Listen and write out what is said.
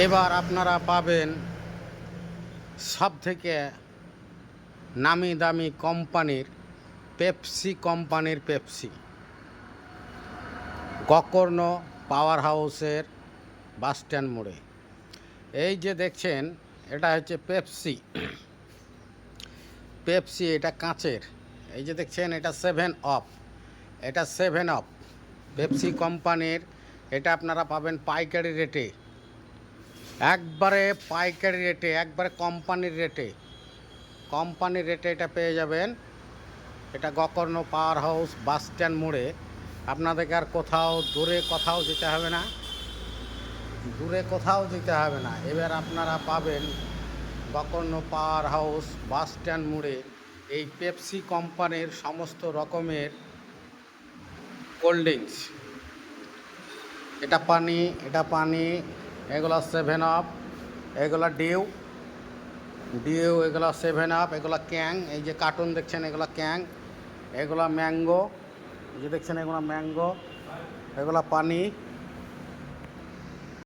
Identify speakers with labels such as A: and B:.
A: এবার আপনারা পাবেন সবথেকে নামি দামি কোম্পানির কোম্পানির পেপসি, গকর্ণ পাওয়ার হাউসের বাসস্ট্যান্ড মোড়ে। এই যে দেখছেন, এটা হচ্ছে পেপসি। এটা কাঁচের। এই যে দেখছেন, এটা 7 আপ, এটা 7 আপ পেপসি কোম্পানির। এটা আপনারা পাবেন পাইকারি রেটে, একবারে পাইকারি রেটে, একবারে কোম্পানির রেটে এটা পেয়ে যাবেন। এটা গকর্ণ পাওয়ার হাউস বাসস্ট্যান্ড মোড়ে। আপনাদেরকে আর দূরে কোথাও যেতে হবে না। এবার আপনারা পাবেন গকর্ণ পাওয়ার হাউস বাসস্ট্যান্ড মোড়ে এই পেপসি কোম্পানির সমস্ত রকমের কোল্ড ড্রিঙ্কস। এটা পানি, এগুলো 7 আপ, এগুলো ডিউ, এগুলো 7 আপ, এগুলো ক্যাং। এই যে কার্টুন দেখছেন, এগুলো ক্যাং। এগুলো ম্যাঙ্গো, যে দেখছেন এগুলো ম্যাঙ্গো, এগুলো পানি।